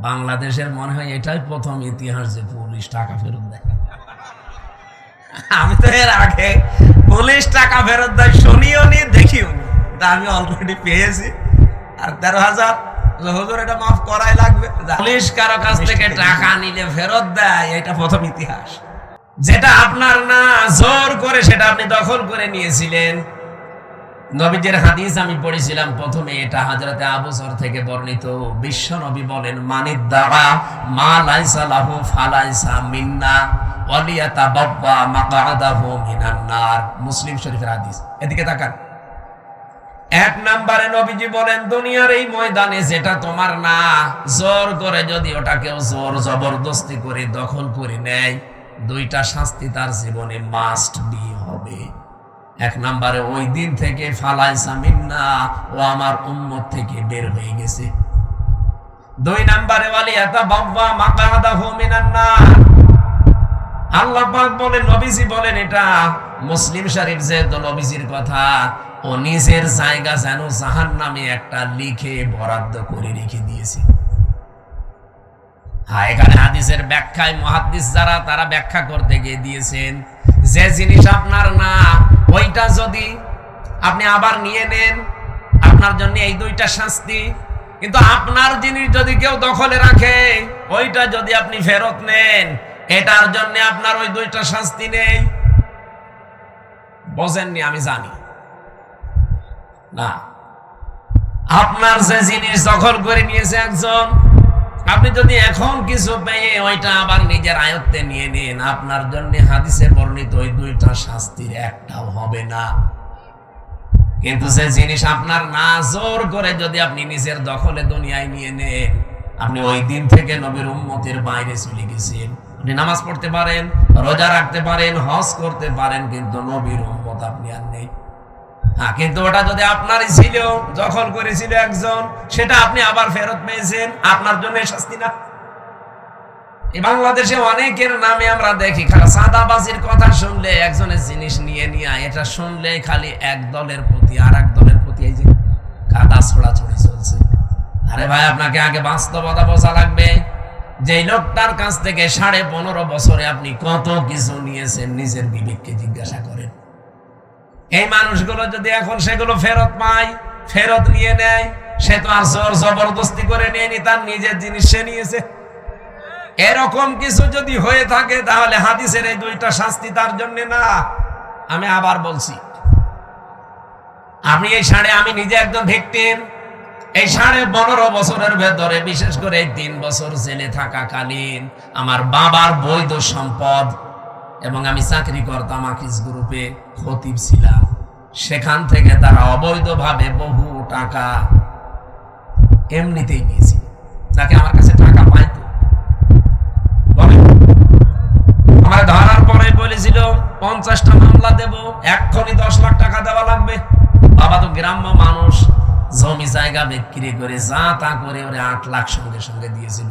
বাংলাদেশের মনে হয় এটাই প্রথম ইতিহাস যে পুলিশ টাকা ফেরত দেয়। আমি তো এর আগে পুলিশ টাকা ফেরত দেয় শুনিও নি দেখিও নি, আমি অলরেডি পেয়েছি। আর 13,000 হুজুর এটা মাফ করাই লাগবে। পুলিশ কারো কাছ থেকে টাকা নিলে ফেরত দেয়, এটা প্রথম ইতিহাস। যেটা আপনার না, জোর করে সেটা আপনি দখল করে নিয়েছিলেন। নবীজির হাদিস আমি পড়েছিলাম প্রথমে, এটা হযরতে আবু যর থেকে বর্ণিত। বিশ্ব নবী বলেন, মানিদ্দাআ মা লাইসা লাহু ফালাইসা মিন্না ওয়ালিয়াতাবাওয়া মাকআদাহু মিনান নার। মুসলিম শরীফের হাদিস। এদিকে তাকান। এক নম্বরে নবীজি বলেন, দুনিয়ার এই ময়দানে যেটা তোমার না, জোর করে যদি ওটা কেউ জোর জবরদস্তি করে দখল করে নেয়, দুইটা শাস্তি তার জীবনে মাস্ট বি হবে। এক নম্বরে ওই দিন থেকে ফালাইসা মিন্না, ও আমার উম্মত থেকে বের হয়ে গেছে। দুই নম্বরে ওয়ালিয়াতাবাওয়া মাকআদাহু মিনান নার। আল্লাহ পাক বলেন, নবীজি বলেন, এটা মুসলিম শরীফ যেহেতু নবীজির কথা, ও নিজের জায়গা যেন জাহান্নামে একটা লিখে বরাদ্দ করে রেখে দিয়েছে। হ্যাঁ, এখানে হাদিসের ব্যাখ্যায় মুহাদ্দিস যারা, তারা ব্যাখ্যা করতে গিয়ে দিয়েছেন, যে জিনিস আপনার না, ওইটা যদি আপনি আবার নিয়ে নেন, আপনার জন্য এই দুইটা শাস্তি। কিন্তু আপনার জিনিস যদি কেউ দখলে রাখে, ওইটা যদি আপনি ফেরত নেন, এটার জন্য আপনার ওই দুইটা শাস্তি নেই। বোঝেননি? আমি জানি না। আপনার যে জিনিস দখল করে নিয়েছে একজন, আপনি যদি এখন কিছু পেয়ে ওইটা আবার নিজের আয়ত্তে নিয়ে নেন, আপনার জন্য হাদিসে বর্ণিত ওই দুইটা শাস্তির একটাও হবে না। কিন্তু যে জিনিস আপনার না, জোর করে যদি আপনি নিজের দখলে দুনিয়ায় নিয়ে নেন, আপনি ওই দিন থেকে নবীর উম্মতের বাইরে চলে গেছেন। আপনি নামাজ পড়তে পারেন, রোজা রাখতে পারেন, হজ করতে পারেন, কিন্তু নবীর উম্মত আপনি আর নেই। হ্যাঁ, কিন্তু ওটা যদি আপনারই ছিল, দখল করেছিল একজন, সেটা আপনি আবার ফেরত পেয়েছেন, আপনার জন্য শাস্তি না। এই বাংলাদেশে অনেকের নামে আমরা দেখি, সাদাবাজির কথা শুনলে, একজনের জিনিস নিয়ে নিয়ে, এটা শুনলে খালি এক দলের প্রতি আর এক দলের প্রতি এই যে কাদা ছোড়াছড়ি চলছে। আরে ভাই, আপনাকে আগে বাস্তবতা বোঝা লাগবে। যে লোকটার কাছ থেকে 15.5 বছরে আপনি কত কিছু নিয়েছেন, নিজের বিবেককে জিজ্ঞাসা করেন। এই মানুষগুলো যদি এখন সেগুলো ফেরত পায়, ফেরত নিয়ে নেয়, সে তো আর জোর জবরদস্তি করে নেয়নি, তার নিজের জিনিস সে নিয়েছে। এরকম কিছু যদি হয়ে থাকে, তাহলে হাদিসের এই দুইটা শাস্তি তার জন্য না। আমি আবার বলছি, আমি আমি নিজে একজন ভিকটিম। এই 15.5 বছরের ভেতরে, বিশেষ করে 3 বছর জেলে থাকাকালীন, আমার বাবার বৈধ সম্পদ, এবং আমি চাকরি করতাম আকিস গ্রুপে, খতিব ছিলাম, সেখান থেকে তারা অবৈধভাবে বহু টাকা এমনিতেই নিয়েছি। তাকে আমার কাছে টাকা পাইতো, আমার ধরার পরে বলেছিল 50টা মামলা দেব, এক্ষুনি 10 লাখ টাকা দেওয়া লাগবে। বাবা তো গ্রাম্য মানুষ, জমি জায়গা বিক্রি করে যা তা করে ওরে 8 লাখ সঙ্গে সঙ্গে দিয়েছিল।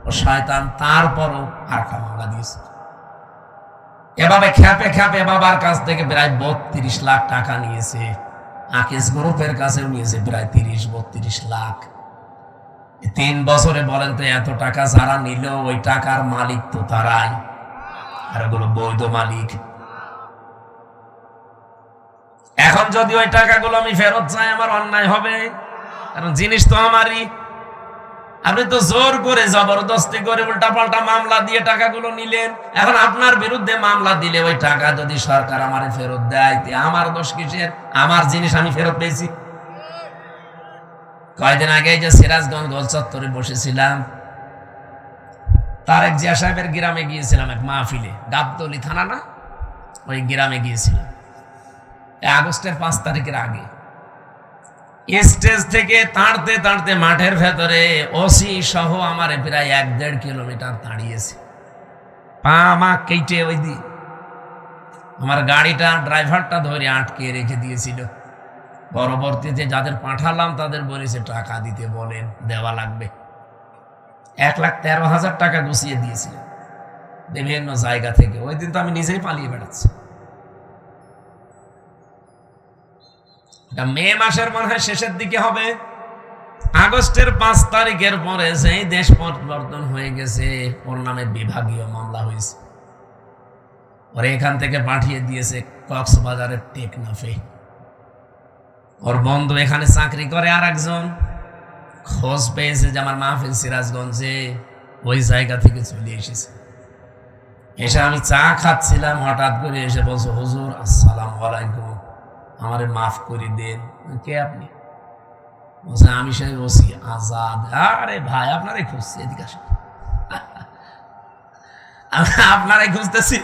ও শয়তান, তারপরও আর মামলা দিয়েছিল। এভাবে খেপে খেপে বাবার কাছ থেকে প্রায় 32 লাখ টাকা নিয়েছে। আকিস গ্রুপের কাছে নিয়েছে প্রায় 30-32 লাখ। 3 বছরে বলেন তো, এত টাকা যারা নিল, ওই টাকার মালিক তো তারাই, আর ওগুলো বৈধ মালিক। এখন যদি ওই টাকাগুলো আমি ফেরত চাই, আমার অন্যায় হবে, কারণ জিনিস তো আমারই। আপনি তো জোর করে জবরদস্তি করে উল্টাপাল্টা মামলা দিয়ে টাকাগুলো নিলেন। এখন আপনার বিরুদ্ধে মামলা দিলে ওই টাকা যদি সরকার আমারে ফেরত দেয়, আমার দোষ কিসের? আমার জিনিস আমি ফেরত পেয়েছি। কয়েকদিন আগে যে সিরাজগঞ্জ গোল চত্বরে বসেছিলাম, তারেক জিয়া সাহেবের গ্রামে গিয়েছিলাম এক মাহফিলে, গাবতলী থানা না, ওই গ্রামে গিয়েছিলাম আগস্টের 5 তারিখের আগে। স্টেজ থেকে তাড়তে তাড়তে মাঠের ভেতরে ওসি সহ আমার প্রায় 1-1.5 কিলোমিটার তাড়িয়েছে, পা মা কেটে। ওই দিন আমার গাড়িটা ড্রাইভারটা ধরে আটকে রেখে দিয়েছিল। পরবর্তীতে যাদের পাঠালাম তাদের বলেছে টাকা দিতে বলেন, দেওয়া লাগবে। 1,13,000 টাকা গুছিয়ে দিয়েছিল বিভিন্ন জায়গা থেকে। ওই দিন তো আমি নিজেই পালিয়ে বেড়াচ্ছি। মে মাসের মনে হয় শেষের দিকে হবে, আগস্টের ৫ তারিখের পরে যেই দেশ পরিবর্তন হয়ে গেছে, ওর নামে বিভাগীয় মামলা হয়েছে। ওরে এখান থেকে পাঠিয়ে দিয়েছে কক্সবাজারের টেকনাফে। ওর বন্ধু এখানে চাকরি করে, আর একজন খোঁজ পেয়েছে যে আমার মাহফিল সিরাজগঞ্জে, ওই জায়গা থেকে চলে এসেছে। এসে আমি চা খাচ্ছিলাম, হঠাৎ করে এসে বলছো, হুজুর আসসালামু আলাইকুম, আমারে মাফ করে দেন। কে আপনি? বলছে আমি সেই ওসি আজাদ। আরে ভাই আপনারাই খুঁজছি, এদিকে আসেন। আপনারাই খুঁজতেছি।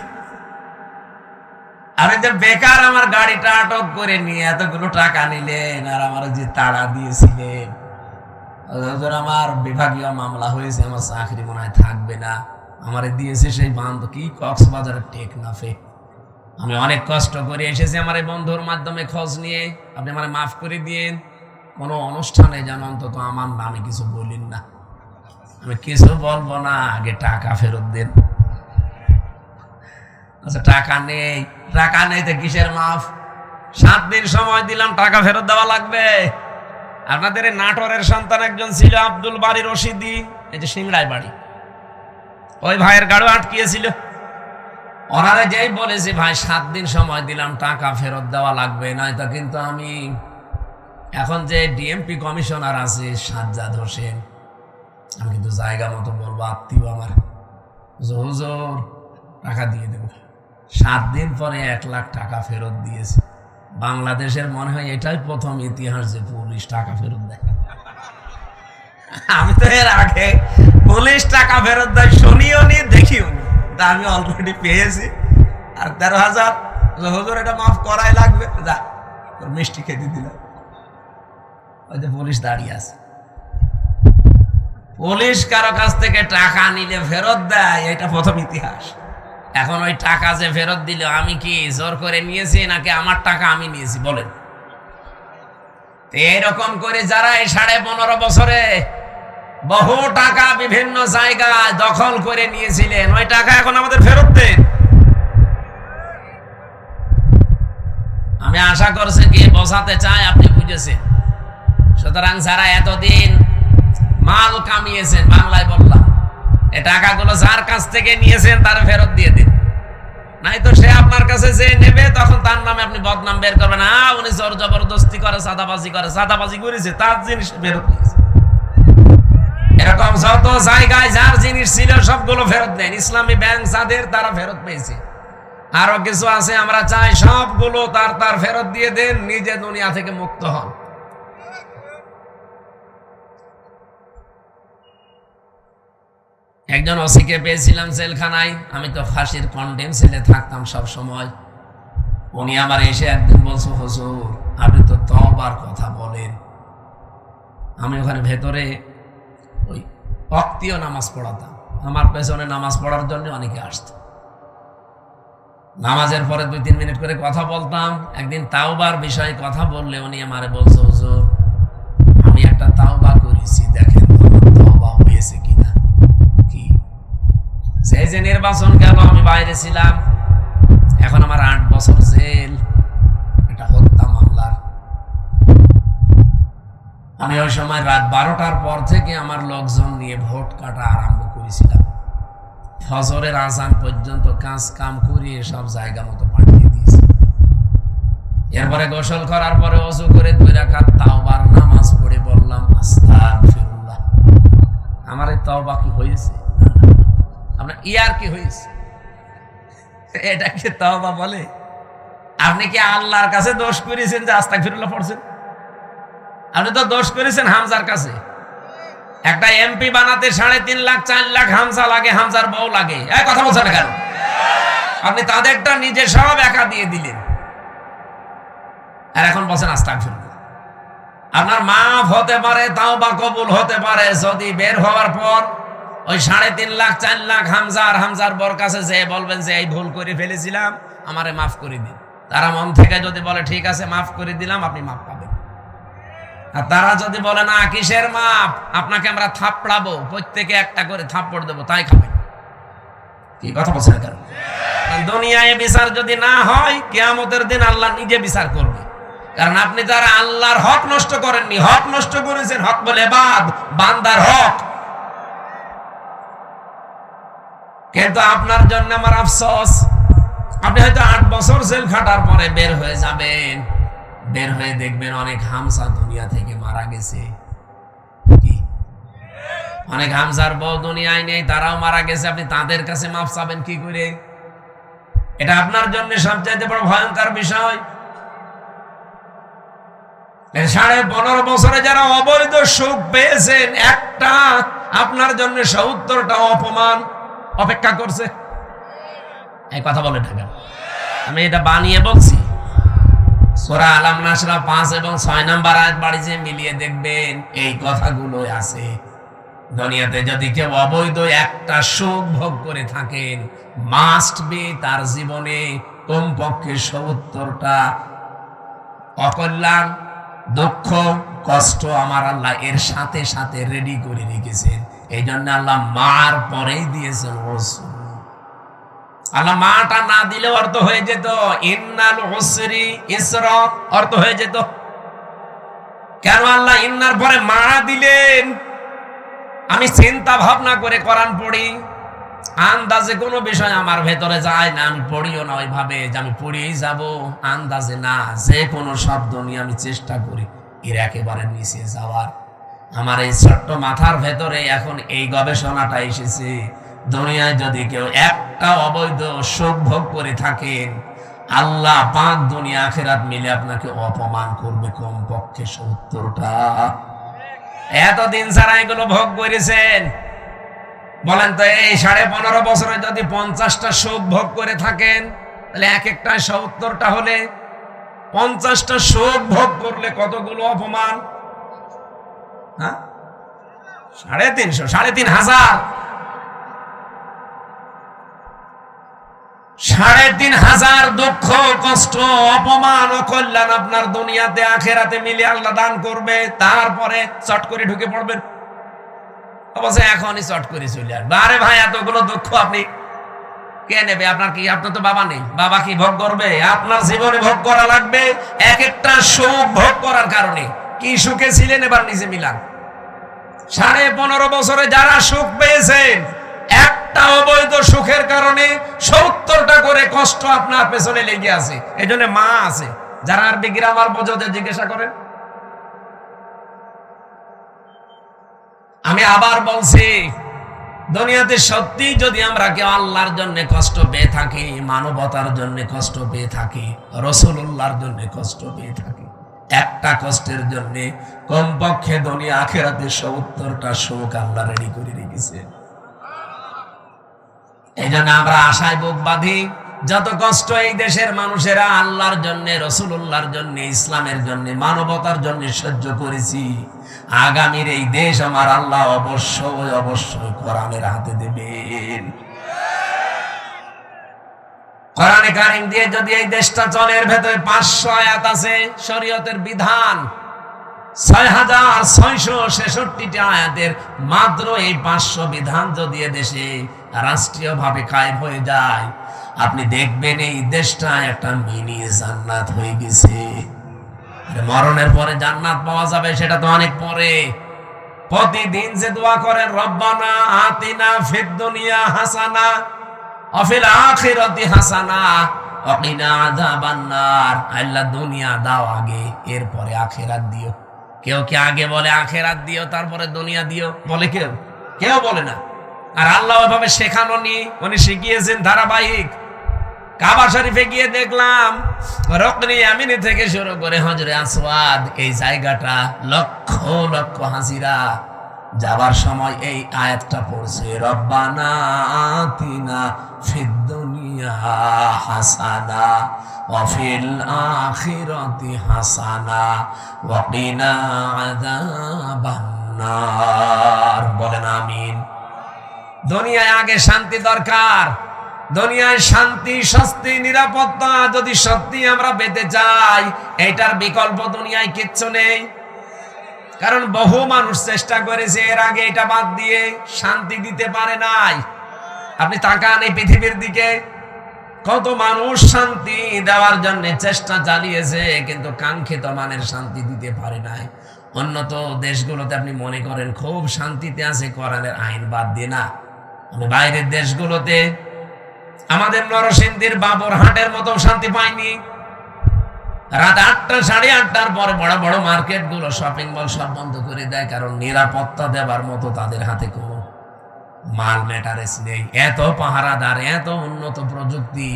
আরে যে বেকার আমার গাড়িটা আটক করে নিয়ে এতগুলো টাকা নিলেন, আর আমার যে তাড়া দিয়েছিলেন, আমার বিভাগীয় মামলা হয়েছে, আমার চাকরি মনে হয় থাকবে না, আমারে দিয়েছে সেই বান্ধব কি কক্সবাজারের টেকনাফে। আমি অনেক কষ্ট করে এসেছি আমার এই বন্ধুর মাধ্যমে খোঁজ নিয়ে, আপনি আমারে মাফ করে দিয়েন। কোনো অনুষ্ঠানে যেন অন্তত আমার নামে কিছু বলেন না। আমি কিছু বলবো না, আগে টাকা ফেরত দেন। আচ্ছা টাকা নেই, টাকা নেই তো কিসের মাফ? 7 দিন সময় দিলাম, টাকা ফেরত দেওয়া লাগবে। আপনাদের এই নাটোরের সন্তান একজন ছিল আব্দুল বারী রশিদি, এই যে সিংড়ায় বাড়ি, ওই ভাইয়ের গাড়ি আটকিয়েছিল। ওনারা যেই বলেছে ভাই 7 দিন সময় দিলাম, টাকা ফেরত দেওয়া লাগবে, নয়তো কিন্তু আমি এখন যে ডিএমপি কমিশনার আছে সাজ্জাদ হোসেন, আমি কিন্তু জায়গা মতো বলবো, আত্মীয় আমার, হুজুর টাকা দিয়ে দেবো। 7 দিন পরে 1 লাখ টাকা ফেরত দিয়েছে। বাংলাদেশের মনে হয় এটাই প্রথম ইতিহাস যে পুলিশ টাকা ফেরত দেয়। আমি তো এর আগে পুলিশ টাকা ফেরত দেয় শুনিও নি, দেখিও নি, তা আমি অলরেডি পেয়েছি। আর 13,000 হুজুর এটা মাফ করাই লাগবে, যা তোর মিষ্টি খেতে দিলাম। ওই যে পুলিশ দাঁড়িয়ে আছে। পুলিশ কারো কাছ থেকে টাকা নিলে ফেরত দেয়, এটা প্রথম ইতিহাস। এখন ওই টাকা যে ফেরত দিল, আমি কি জোর করে নিয়েছি নাকি আমার টাকা আমি নিয়েছি বলেন? এইরকম করে যারা এই 15.5 বছরে বহু টাকা বিভিন্ন জায়গায় দখল করে নিয়েছিলেন, ওই টাকা এখন আমাদের ফেরত দেন। আমি আশা করছি কি বোঝাতে চাই আপনি বুঝেছেন। সুতরাং যারা এতদিন মাল কামিয়েছেন, বাংলায় বললাম, এই টাকাগুলো যার কাছ থেকে নিয়েছেন তার ফেরত দিয়ে দিন, নাই তো সে আপনার কাছে যে নেবে তখন তার নামে আপনি বদনাম বের করবেন। উনি জোর জবরদস্তি করে, সাদাবাজি করেছে, তার জিনিস ফেরত দিয়েছে। এরকম যত জায়গায় যার জিনিস ছিল সবগুলো ফেরত দেন। ইসলামী ব্যাংক যাদের, তারা ফেরত পেয়েছে। আরো কিছু আছে, আমরা চাই সবগুলো তার ফেরত দিয়ে দেন, নিজে দুনিয়া থেকে মুক্ত হন। একজন ওসিকে পেয়েছিলাম জেলখানায়, আমি তো ফাঁসির কন্ডেম সেলে থাকতাম সব সময়। উনি আমার এসে একদিন বলছো, হুজুর আপনি তো তওবার কথা বলেন। আমি ওখানে ভেতরে ওই ওয়াক্তীয় নামাজ পড়াতাম, আমার পেছনে নামাজ পড়ার জন্য অনেকে আসতো। নামাজের পরে 2-3 মিনিট করে কথা বলতাম। একদিন তাওবার বিষয়ে কথা বললে উনি আমারে বলছো, হুজুর আমি একটা তাওবা করেছি, দেখেন তাওবা হয়েছে কিনা। সেই যে নির্বাচন গেল, আমি বাইরে ছিলাম, এখন আমার 8 বছর জেল, এটা হত্যা মামলার। আমি ওই সময় রাত 12টার পর থেকে আমার লোকজন নিয়ে ভোট কাটা আরম্ভ করেছিলাম। ফজরের আজান পর্যন্ত কাজ কাম করিয়ে সব জায়গা মতো পাঠিয়ে দিয়েছি। এরপরে গোসল করার পরে ওযু করে 2 রাকাত তাওবার নামাজ পড়ে বললাম, আস্তাগফিরুল্লাহ। আমার এই তাওবা কি হয়েছে? আপনার ইয়ার কি হয়েছে? এটাকে তাওবা বলে? আপনি কি আল্লাহর কাছে দোষ করেছেন যে আস্তাগফিরুল্লাহ পড়ছেন? আপনি তো দোষ করেছেন হামজার কাছে। একটা এমপি বানাতে 3.5 লাখ 4 লাখ হামজা লাগে, হামজার বউ লাগে। এই কথা বলছেন না কেন? আপনি তাদেরটা নিজে সব একা দিয়ে দিলেন, আর এখন বলছেন আস্তাগফিরুল্লাহ। আপনার মাফ হতে পারে, তাওবা কবুল হতে পারে যদি বের হওয়ার পর ওই 3.5 লাখ 4 লাখ হামজার বর কাছে যে বলবেন যে এই ভুল করে ফেলেছিলাম, আমারে মাফ করে দিন। তারা মন থেকে যদি বলে ঠিক আছে মাফ করে দিলাম, আপনি মাফ পাবেন। আর তারা যদি বলে না কিসের মাপ, আপনাকে আমরা থাপড়াবো, প্রত্যেকে একটা করে থাপ্পড় দেবো, তাই খাবেন। কি কথা বলছেন কেন? দুনিয়ায় বিচার যদি না হয়, কিয়ামতের দিন আল্লাহ নিজে বিচার করবে। কারণ আপনি যারা আল্লাহর হক নষ্ট করেননি, হক নষ্ট করেছেন, হক বলে বান্দার হক। কিন্তু আপনার জন্য আমার আফসোস, আপনি হয়তো 8 বছর জেল খাটার পরে বের হয়ে যাবেন, বের হয়ে দেখবেন অনেক হামসা দুনিয়া থেকে মারা গেছে। অনেক হামসার বউ দুনিয়ায় নেই, তারাও মারা গেছে। আপনি তাদের কাছে মাফ চাবেন কি করে? এটা আপনার জন্য সবচাইতে বড় ভয়ঙ্কর বিষয়। 15.5 বছরে যারা অবৈধ সুখ পেয়েছেন, একটা আপনার জন্য 70টা অপমান অপেক্ষা করছে। এই কথা বলে থাকেন, আমি এটা বানিয়ে বলছি। সূরা আলাম নাসরা 5 এবং 6 নম্বর আয়াত বাড়ি যে মিলিয়ে দেখবেন এই কথাগুলো আছে। দুনিয়াতে যদি কেউ অবৈধ একটা সুখ ভোগ করে থাকেন, মাস্ট বি তার জীবনে কমপক্ষে 70টা অকল্যাণ, দুঃখ, কষ্ট আমার আল্লাহ এর সাথে সাথে রেডি করে রেখেছেন। এই জন্য আল্লাহ মার পরেই দিয়েছেন ওসর। আল্লাহ মাটা না দিলে অর্থ হয়ে যেত ইন্নাল উসরি ইসরা, অর্থ হয়ে যেত। কেন আল্লাহ ইন্নার পরে মা দিলেন? আমি চিন্তা ভাবনা করে কোরআন পড়ি, আন্দাজে কোনো বিষয় আমার ভেতরে যায় না, আমি পড়িও না ওইভাবে যে আমি পড়িয়েই যাব, আন্দাজে না। যে কোনো শব্দ নিয়ে আমি চেষ্টা করি এর একেবারে নিচে যাওয়ার। আমার এই ছোট্ট মাথার ভেতরে এখন এই গবেষণাটা এসেছে, দুনিয়ায় যদি কেউ একটা অবৈধ সুখ ভোগ করে থাকেন, আল্লাহ পাক দুনিয়া আখিরাত মিলে আপনাকে অপমান করবে কমপক্ষে 70টা। এতদিন যারা এগুলো ভোগ করেছেন, বলেন তো এই 15.5 বছরে যদি 50টা সুখ ভোগ করে থাকেন, তাহলে এক একটা 70টা হলে 50টা সুখ ভোগ করলে কতগুলো অপমান? হ্যাঁ, 350, 3,500, 3,500 দুঃখ, কষ্ট, অপমান, অকল্যাণ আপনার দুনিয়াতে আখেরাতে মিলে আল্লাহ দান করবে। তারপরে চট করে ঢুকে পড়বেন, অবশ্যই এখনই চট করে চলে আসবে। আরে ভাই, এতগুলো দুঃখ আপনি কে নেবে? আপনার কি, আপনার তো বাবা নেই, বাবা কি ভোগ করবে? আপনার জীবনে ভোগ করা লাগবে। এক একটা সুখ ভোগ করার কারণে কি সুখে ছিলেন এবার নিজে মিলান। 15.5 বছরে যারা সুখ পেয়েছেন, একটা অবৈধ সুখের কারণে 70টা করে কষ্ট আপনার পেছনে লেগে আছে। এই জন্য মা আছে, যারা আরবি গ্রামার বোঝাতে জিজ্ঞাসা করেন। আমি আবার বলছি, দুনিয়াতে সত্যি যদি আমরা কেউ আল্লাহর জন্য কষ্ট পেয়ে থাকি, মানবতার জন্য কষ্ট পেয়ে থাকি, রাসূলুল্লাহর জন্য কষ্ট পেয়ে থাকি, একটা কষ্টের জন্য কমপক্ষে দুনিয়া আখিরাতে 70টা সুখ আল্লাহ রেডি করে রেখেছে। এই জন্য আমরা আশায় বুক বাঁধি, যত কষ্ট এই দেশের মানুষেরা আল্লাহর জন্য, রাসূলুল্লাহর জন্য, ইসলামের জন্য, মানবতার জন্য সহ্য করেছি, আগামীর এই দেশ আমার আল্লাহ অবশ্যই অবশ্যই কোরআনের হাতে দেবেন। কোরআনে কারীম দিয়ে যদি এই দেশটা চলে, এর ভেতরে 500 আয়াত আছে শরীয়তের বিধান, 6,666টা আয়াতের মাত্র এই 500 বিধান যদি দেশে রাষ্ট্রীয়ভাবে কায়েম হয়ে যায়, আপনি দেখবেন এই দেশটা একটা মিনি জান্নাত হয়ে গেছে। মরণের পরে জান্নাত পাওয়া যাবে সেটা তো অনেক পরে। প্রতিদিন যে দোয়া করেন, রব্বানা আতিনা ফিদ দুনিয়া হাসানা ওয়া ফিল আখিরাতি হাসানা ওয়া কিনা আযাবান নার, আল্লাহ দুনিয়া দাও আগে, এরপরে আখিরাত দিও। কেউ কি আগে বলে আখিরাত দিও তারপরে দুনিয়া দিও? বলে কেউ? কেউ বলে না। আর আল্লাহ ওইভাবে শেখানো নি, উনি শিখিয়েছেন ধারাবাহিক। কাবা শরীফে গিয়ে দেখলাম রকনি ইয়ামিনী থেকে শুরু করে হজরে আসওয়াদ, এই জায়গাটা লক্ষ লক্ষ হাজিরা যাবার সময় এই আয়াতটা পড়ছে, রব্বানা আতিনা ফিদ দুনিয়া হাসানা ওয়া ফিল আখিরাতি হাসানা ওয়া কিনা আযাবান নার। বলেন আমিন। দুনিয়ায় আগে শান্তি দরকার। দুনিয়ায় শান্তি, স্বস্তি, নিরাপত্তা যদি সত্যি আমরা পেতে চাই, এটার বিকল্প দুনিয়ায় কিচ্ছু নেই। কারণ বহু মানুষ চেষ্টা করেছে এর আগে এটা বাদ দিয়ে, শান্তি দিতে পারে নাই। আপনি তাকান এই পৃথিবীর দিকে, কত মানুষ শান্তি দেওয়ার জন্য চেষ্টা চালিয়েছে, কিন্তু কাঙ্ক্ষিত মানের শান্তি দিতে পারে নাই। উন্নত দেশগুলোতে আপনি মনে করেন খুব শান্তিতে আছে, কোরআনের আইন বাদ দিয়ে না। আমি বাইরের দেশগুলোতে আমাদের নরসিংদীর বাবুরহাটের মতো শান্তি পাইনি। রাত 8টা 8:30টার পরে বড় বড় মার্কেট গুলো, শপিং মল সব বন্ধ করে দেয়, কারণ নিরাপত্তা দেবার মতো তাদের হাতে কোনো মাল ম্যাটারেস নেই। এত পাহারাদার, এত উন্নত প্রযুক্তি,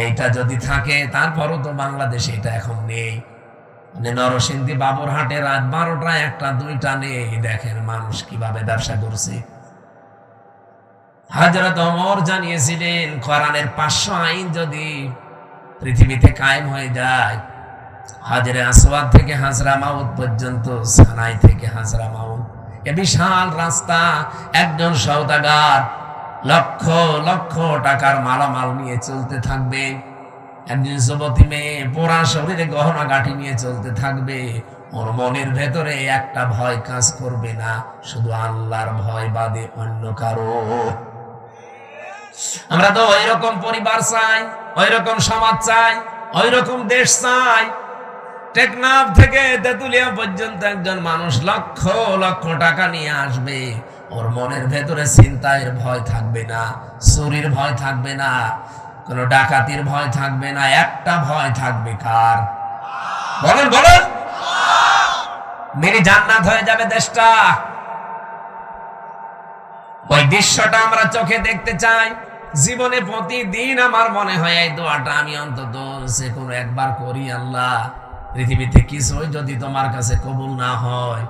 এইটা যদি থাকে, তারপরও তো বাংলাদেশে এটা এখন নেই। মানে নরসিংদী বাবুরহাটে রাত 12টা 1টা 2টা নেই, দেখেন মানুষ কিভাবে ব্যবসা করছে। হযরত ওমর জানিয়েছিলেন, কোরআনের 500 আইন যদি পৃথিবীতে কায়েম হয়ে যায়, হাজরে আসওয়াদ থেকে হাজরা মাউত পর্যন্ত, সানাই থেকে হাজরা মাউত, এ বিশাল রাস্তা, একজন সওদাগর লক্ষ লক্ষ টাকার মালামাল নিয়ে চলতে থাকবে, একজন যুবতী মেয়ে পোড়া শরীরে গহনা গাঁঠি নিয়ে চলতে থাকবে, ওর মনের ভেতরে একটা ভয় কাজ করবে না, শুধু আল্লাহর ভয় বাদে অন্য কারো। আমরা তো ওই রকম পরিবার চাই, ওই রকম সমাজ চাই, ওই রকম দেশ চাই। টেকনাফ থেকে তেতুলিয়া পর্যন্ত একজন মানুষ লক্ষ লক্ষ টাকা নিয়ে আসবে, ওর মনের ভেতরে চিন্তার ভয় থাকবে না, চুরির ভয় থাকবে না, কোনো ডাকাতির ভয় থাকবে না, একটা ভয় থাকবে কার? বলেন বলেন। মেরি জান্নাত হয়ে যাবে দেশটা। ওই দৃশ্যটা আমরা চোখে দেখতে চাই। জীবনে প্রতিদিন আমার মনে হয় এই দোয়াটা আমি অন্তত যে কোনো একবার করি, আল্লাহ পৃথিবীতে কিছুই যদি তোমার কাছে কবুল না হয়,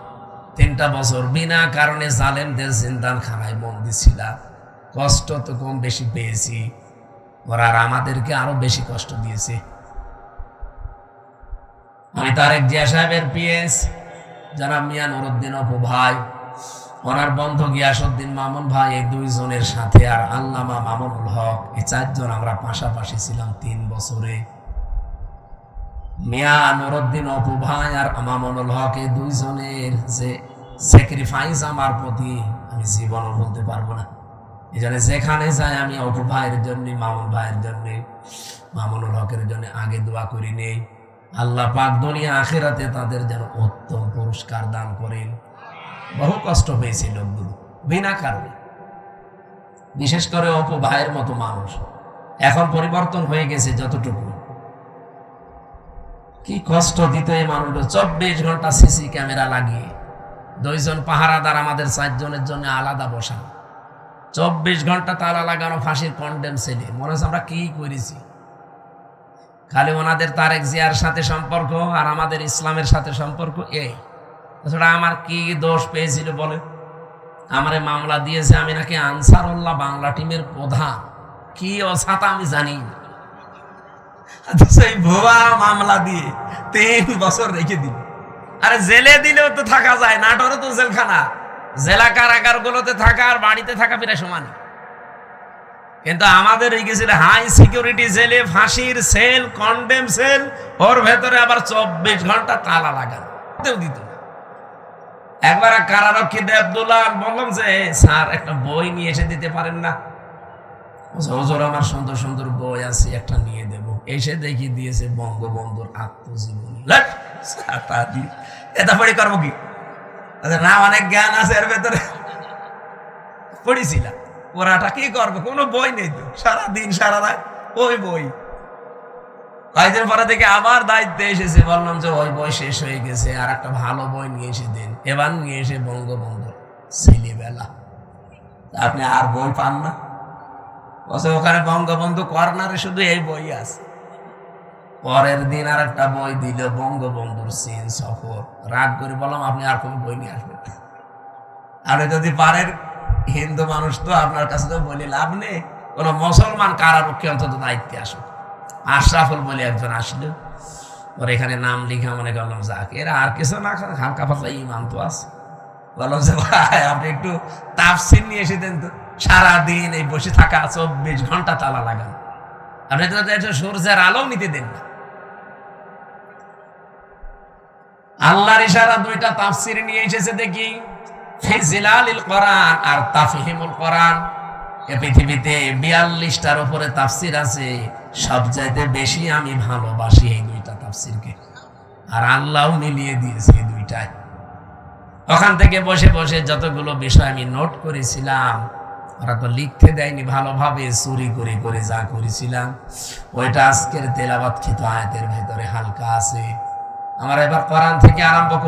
3টা বছর বিনা কারণে জালেমদের জিন্দানখানায় বন্দী ছিলাম, কষ্ট তো কম বেশি পেয়েছি, ওরা আর আমাদেরকে আরো বেশি কষ্ট দিয়েছে। আমি তারেক জিয়া সাহেবের পিএস জনাব মিয়া নুরউদ্দিন অপু ভাই, ওনার বন্ধু গিয়াসউদ্দিন মামুন ভাই, এই 2 জনের সাথে আর আল্লামা মামুনুল হক, এই 4 জন আমরা পাশাপাশি ছিলাম 3 বছরে। মিয়া নুরউদ্দিন অপু ভাই আর মামুনুল হক, এই 2 জনের যে স্যাক্রিফাইস আমার প্রতি আমি জীবনও বলতে পারবো না। এই জন্য যেখানে যাই আমি অপু ভাইয়ের জন্য, মামুন ভাইয়ের জন্য, মামুনুল হকের জন্য আগে দোয়া করি নেই, আল্লাহ পাক দুনিয়া আখিরাতে তাদের যেন উত্তম পুরস্কার দান করেন। বহু কষ্ট পেয়েছে লোকগুলো বিনা কারণে, বিশেষ করে অপু ভাইয়ের মতো মানুষ। এখন পরিবর্তন হয়ে গেছে যতটুকু, কি কষ্ট দিত এই মানুষগুলো। 24 ঘন্টা সিসি ক্যামেরা লাগিয়ে, 2 জন পাহারাদার আমাদের 4 জনের জন্য আলাদা বসানো, 24 ঘন্টা তালা লাগানো, ফাঁসির কন্ডেম সেলে। মনে হচ্ছে আমরা কি করেছি। খালি ওনাদের তারেক জিয়ার সাথে সম্পর্ক আর আমাদের ইসলামের সাথে সম্পর্ক, এই আমার কি দোষ পেয়েছিল বলে? আমারে মামলা দিয়েছে, আমি নাকি আনসারুল্লাহ বাংলা টিমের প্রধান, কি অসাতা আমি জানি। সেই ভুয়া মামলা দিয়ে 3 বছর রেখে দিল। আরে জেলে দিলেও তো থাকা যায়, নাটোরে তো জেলখানা, জেলা কারাগার গুলোতে থাকা আর বাড়িতে থাকা প্রায় সমান। কিন্তু আমাদের গেছিল হাই সিকিউরিটি জেলে, ফাঁসির সেল, কন্ডেম সেল, ওর ভেতরে আবার 24 ঘন্টা তালা লাগানো দিত। একবার কারারক্ষী দেবদুল্লাহ বললাম যে স্যার একটা বই নিয়ে এসে দিতে পারেন না? হুজুর আমার সুন্দর সুন্দর বই আছে, একটা নিয়ে দেব। এসে দেখি দিয়েছে বঙ্গবন্ধুর আত্মজীবনী। এটা পড়ে করবো কি? না, অনেক জ্ঞান আছে এর ভেতরে, পড়েছিলাম। ওরাটা কি করবো, কোনো বই নেই তো, সারাদিন সারা রাত ওই বই। কয়েকদিন পরে থেকে আবার দায়িত্বে এসেছে, বললাম যে ওই বই শেষ হয়ে গেছে, আর একটা ভালো বই নিয়ে এসে দেন। এবার নিয়ে এসে বঙ্গবন্ধু ছেলেবেলা। আপনি আর বই পান না? ওখানে বঙ্গবন্ধু কর্নারে শুধু এই বই আছে। পরের দিন আর একটা বই দিল, বঙ্গবন্ধুর চীন সফর। রাগ করে বললাম আপনি আর কোন বই নিয়ে আসবেন? আপনি যদি পারেন, হিন্দু মানুষ তো, আপনার কাছে তো বলে লাভ নেই, কোন মুসলমান কারারক্ষী অন্তত দায়িত্বে আসুক। আশরাফুল বলে একজন আসলো, ওর এখানে নাম লিখা, মনে করলাম যাক, এরা আর কিছু না, হালকা পাতলা ইমান তো আছে। বললাম যে ভাই আপনি একটু তাফসীর নিয়ে এসে দেন তো। সারাদিন এই বসে থাকা, 24 ঘন্টা তালা লাগানো, আপনি তো সূর্যের আলো নিতে দেন না। আল্লাহর ইশারা 2টা তাফসীর নিয়ে এসেছে দেখি, ফি জিলালিল কোরআন আর তাফহিমুল কোরআন। এ পৃথিবীতে 42টার উপরে তাফসির আছে, সব চাইতে বেশি আমি ভালোবাসি এই দুইটা তাফসিরকে, আর আল্লাহ মিলিয়ে দিয়েছে এই দুইটায়। ওখান থেকে বসে বসে যতগুলো বিষয় আমি নোট করেছিলাম, ওরা তো লিখতে দেয়নি, ভালোভাবে চুরি করে করে যা করেছিলাম ওইটা আজকের তেলাওয়াতকৃত আয়াতের ভেতরে হালকা আছে। আমার এবার কোরআন থেকে আরম্ভ করে